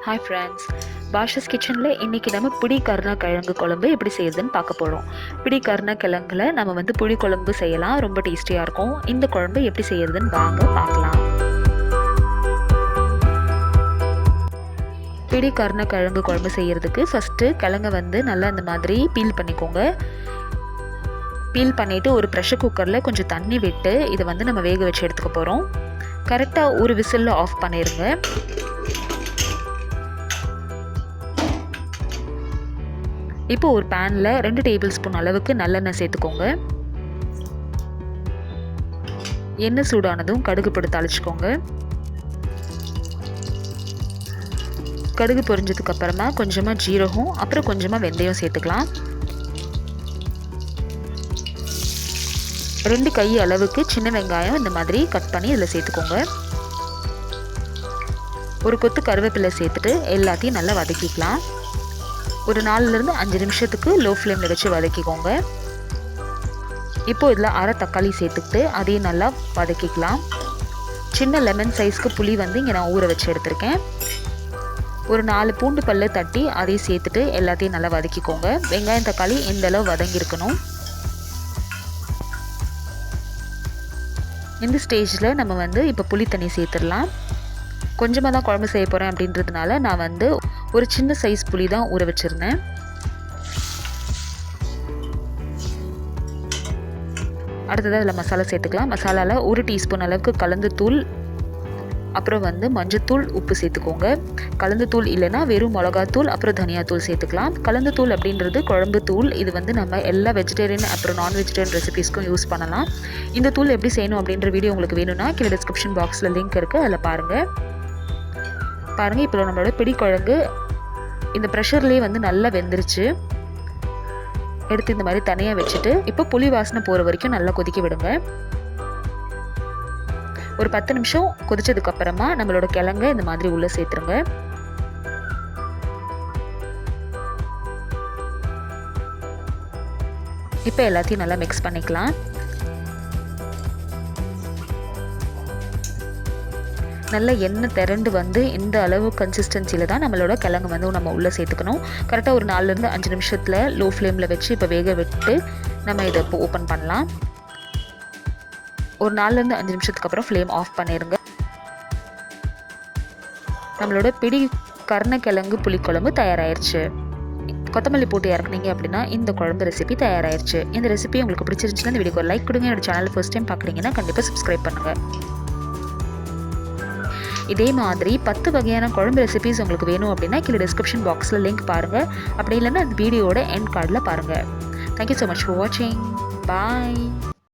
Hi friends, bashaskitchen இன்னைக்கு நம்ம பிடி கருணை கிழங்கு குழம்பு எப்படி செய்யுதுன்னு பார்க்க போகிறோம். பிடி கருணை கிழங்குல நம்ம புளி குழம்பு செய்யலாம், ரொம்ப டேஸ்டியாக இருக்கும். இந்த குழம்பு எப்படி செய்யறதுன்னு வாங்க பார்க்கலாம். பிடி கருணை கிழங்கு குழம்பு செய்யறதுக்கு ஃபஸ்ட்டு கிழங்கை நல்லா இந்த மாதிரி பீல் பண்ணிக்கோங்க. பீல் பண்ணிவிட்டு ஒரு ப்ரெஷர் குக்கரில் கொஞ்சம் தண்ணி விட்டு இதை நம்ம வேக வச்சு எடுத்துக்க போகிறோம். கரெக்டாக ஒரு விசிலில் ஆஃப் பண்ணிடுங்க. இப்போ ஒரு பேனில் 2 டேபிள் ஸ்பூன் அளவுக்கு நல்லெண்ணெய் சேர்த்துக்கோங்க. எண்ணெய் சூடானதும் கடுகு போட்டு தாளிச்சுக்கோங்க. கடுகு பொரிஞ்சதுக்கு அப்புறமா கொஞ்சமாக ஜீரகம் அப்புறம் கொஞ்சமாக வெந்தயம் சேர்த்துக்கலாம். 2 கை அளவுக்கு சின்ன வெங்காயம் இந்த மாதிரி கட் பண்ணி இதில் சேர்த்துக்கோங்க. ஒரு கொத்து கருவேப்பிலை சேர்த்துட்டு எல்லாத்தையும் நல்லா வதக்கிக்கலாம். ஒரு 4லேருந்து 5 நிமிஷத்துக்கு லோ ஃப்ளேமில் வச்சு வதக்கிக்கோங்க. இப்போ இதில் அரை தக்காளி சேர்த்துக்கிட்டு அதையும் நல்லா வதக்கிக்கலாம். சின்ன லெமன் சைஸ்க்கு புளி இங்கே நான் ஊற வச்சு எடுத்திருக்கேன். ஒரு 4 பூண்டு பல்ல தட்டி அதையும் சேர்த்துட்டு எல்லாத்தையும் நல்லா வதக்கிக்கோங்க. வெங்காயம் தக்காளி இந்த அளவு வதங்கியிருக்கணும். இந்த ஸ்டேஜில் நம்ம இப்போ புளி தண்ணி சேர்த்துடலாம். கொஞ்சமாக தான் குழம்பு செய்ய போகிறேன் அப்படின்றதுனால நான் ஒரு சின்ன சைஸ் புளி தான் ஊற வச்சுருந்தேன். அடுத்ததாக இதில் மசாலா சேர்த்துக்கலாம். மசாலாவில் 1 டீஸ்பூன் அளவுக்கு கலந்து தூள், அப்புறம் மஞ்சத்தூள், உப்பு சேர்த்துக்கோங்க. கலந்து தூள் இல்லைன்னா வெறும் மிளகாத்தூள் அப்புறம் தனியாத்தூள் சேர்த்துக்கலாம். கலந்து தூள் அப்படின்றது குழம்பு தூள். இது நம்ம எல்லா வெஜிடேரியன் அப்புறம் நான் வெஜிடேரியன் ரெசிபீஸ்க்கும் யூஸ் பண்ணலாம். இந்த தூள் எப்படி செய்யணும் அப்படின்ற வீடியோ உங்களுக்கு வேணும்னா கீழே டிஸ்கிரிப்ஷன் பாக்ஸில் லிங்க் இருக்குது, அதில் பாருங்கள். இப்போ நம்மளோட பிடி குழம்பு இந்த ப்ரெஷர்லேயே நல்லா வெந்துருச்சு. எடுத்து இந்த மாதிரி தனியாக வச்சுட்டு இப்போ புளி வாசனை போகிற வரைக்கும் நல்லா கொதிக்க விடுங்க. ஒரு 10 நிமிஷம் கொதிச்சதுக்கப்புறமா நம்மளோட கிழங்கை இந்த மாதிரி உள்ளே சேர்த்துருங்க. இப்போ எல்லாத்தையும் நல்லா மிக்ஸ் பண்ணிக்கலாம். நல்ல எண்ணெய் திரண்டு இந்த அளவு கன்சிஸ்டன்சியில் தான் நம்மளோட கிழங்கு நம்ம உள்ளே சேர்த்துக்கணும். கரெக்டாக ஒரு 4லேருந்து 5 நிமிஷத்தில் லோ ஃப்ளேமில் வச்சு இப்போ வேக விட்டு நம்ம இதை இப்போ ஓப்பன் பண்ணலாம். ஒரு 4லேருந்து 5 நிமிஷத்துக்கு அப்புறம் ஃப்ளேம் ஆஃப் பண்ணிடுங்க. நம்மளோட பிடி கருணை கிழங்கு புளிக்குழம்பு தயாராகிடுச்சு. கொத்தமல்லி போட்டு இறக்குனீங்க அப்படின்னா இந்த குழம்பு ரெசிபி தயாராகிடுச்சு. இந்த ரெசிபி உங்களுக்கு பிடிச்சிருந்துச்சுன்னா இந்த வீடியோக்கு ஒரு லைக் கொடுங்க. என்னோட சேனல் ஃபர்ஸ்ட் டைம் பார்க்குறீங்கன்னா கண்டிப்பாக சப்ஸ்கிரைப் பண்ணுங்கள். இதே மாதிரி 10 வகையான குழம்பு ரெசிபிஸ் உங்களுக்கு வேணும் அப்படின்னா கீழே டிஸ்கிரிப்ஷன் பாக்ஸில் லிங்க் பாருங்கள். அப்படி இல்லைன்னா அந்த வீடியோட எண்ட் கார்டில் பாருங்கள். தேங்க்யூ ஸோ மச் ஃபார் வாட்சிங். பாய்.